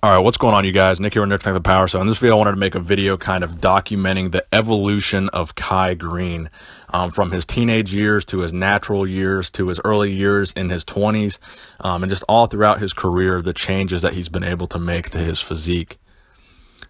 All right, what's going on, you guys? Nick here with Nick's Strength and Power. So in this video, I wanted to make a video kind of documenting the evolution of Kai Greene, from his teenage years to his natural years to his early years in his 20s, and just all throughout his career, the changes that he's been able to make to his physique.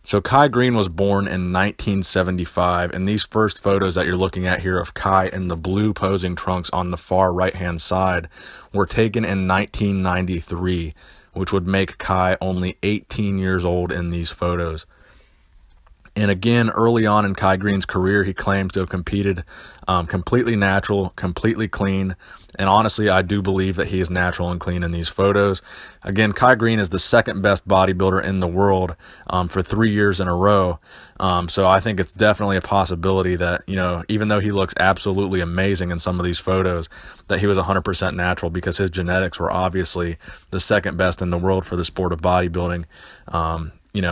So Kai Greene was born in 1975, and these first photos that you're looking at here of Kai in the blue posing trunks on the far right-hand side were taken in 1993, which would make Kai only 18 years old in these photos. And again, early on in Kai Greene's career, he claims to have competed completely natural, completely clean. And honestly, I do believe that he is natural and clean in these photos. Again, Kai Greene is the second best bodybuilder in the world for 3 years in a row. So I think it's definitely a possibility that, even though he looks absolutely amazing in some of these photos, that he was 100% natural because his genetics were obviously the second best in the world for the sport of bodybuilding.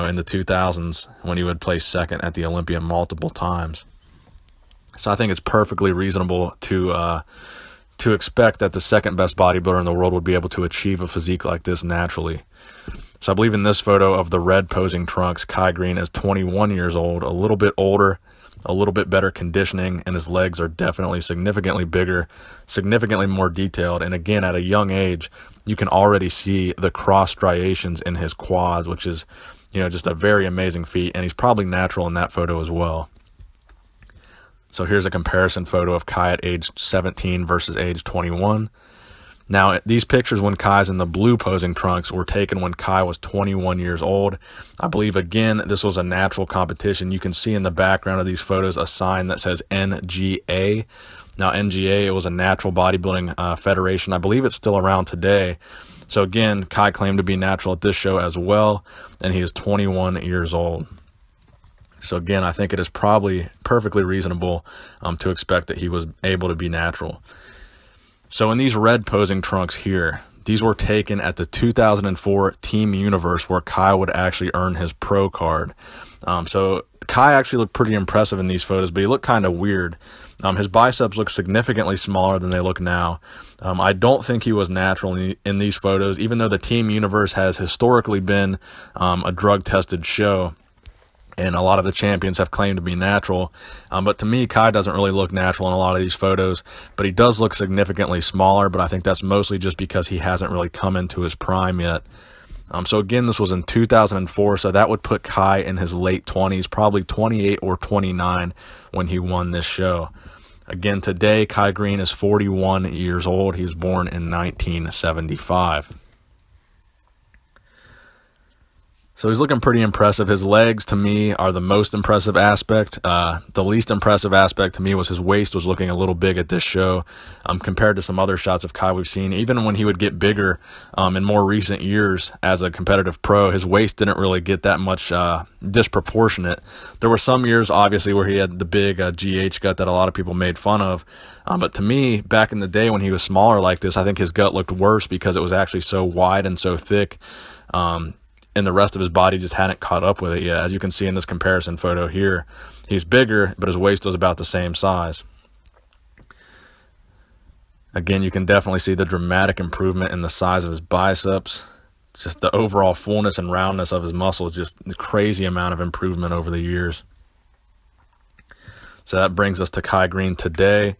In the 2000s when he would place second at the Olympia multiple times. So I think it's perfectly reasonable to expect that the second best bodybuilder in the world would be able to achieve a physique like this naturally. So I believe in this photo of the red posing trunks, Kai Greene is 21 years old, a little bit older, a little bit better conditioning, and his legs are definitely significantly bigger, significantly more detailed. And again, at a young age, you can already see the cross striations in his quads, which is just a very amazing feat, and he's probably natural in that photo as well. So here's a comparison photo of Kai at age 17 versus age 21. Now, these pictures when Kai's in the blue posing trunks were taken when Kai was 21 years old. I believe, again, this was a natural competition. You can see in the background of these photos a sign that says NGA. Now, NGA, it was a natural bodybuilding federation. I believe it's still around today. So again, Kai claimed to be natural at this show as well, and he is 21 years old. So again, I think it is probably perfectly reasonable to expect that he was able to be natural. So in these red posing trunks here, these were taken at the 2004 Team Universe, where Kai would actually earn his pro card. So Kai actually looked pretty impressive in these photos, but he looked kind of weird. His biceps look significantly smaller than they look now. I don't think he was natural in these photos, even though the Team Universe has historically been a drug-tested show, and a lot of the champions have claimed to be natural. But to me, Kai doesn't really look natural in a lot of these photos, but he does look significantly smaller, but I think that's mostly just because he hasn't really come into his prime yet. So again, this was in 2004, so that would put Kai in his late 20s, probably 28 or 29 when he won this show. Again, today, Kai Greene is 41 years old. He was born in 1975. So he's looking pretty impressive. His legs, to me, are the most impressive aspect. The least impressive aspect to me was his waist was looking a little big at this show compared to some other shots of Kai we've seen. Even when he would get bigger in more recent years as a competitive pro, his waist didn't really get that much disproportionate. There were some years, obviously, where he had the big GH gut that a lot of people made fun of. But to me, back in the day when he was smaller like this, I think his gut looked worse because it was actually so wide and so thick. And the rest of his body just hadn't caught up with it yet. As you can see in this comparison photo here, he's bigger, but his waist was about the same size. Again, you can definitely see the dramatic improvement in the size of his biceps. It's just the overall fullness and roundness of his muscles, just the crazy amount of improvement over the years. So that brings us to Kai Greene today.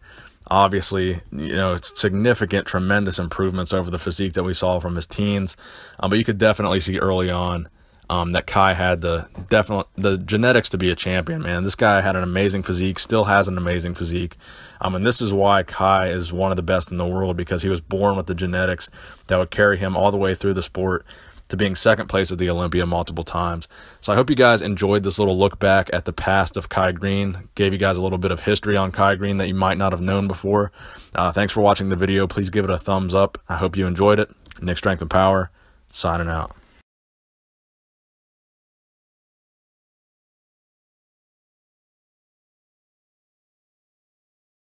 Obviously, it's significant, tremendous improvements over the physique that we saw from his teens. But you could definitely see early on that Kai had the genetics to be a champion, man. This guy had an amazing physique, still has an amazing physique. And this is why Kai is one of the best in the world, because he was born with the genetics that would carry him all the way through the sport to being second place at the Olympia multiple times. So I hope you guys enjoyed this little look back at the past of Kai Greene. Gave you guys a little bit of history on Kai Greene that you might not have known before. Thanks for watching the video. Please give it a thumbs up. I hope you enjoyed it. Nick Strength and Power, signing out.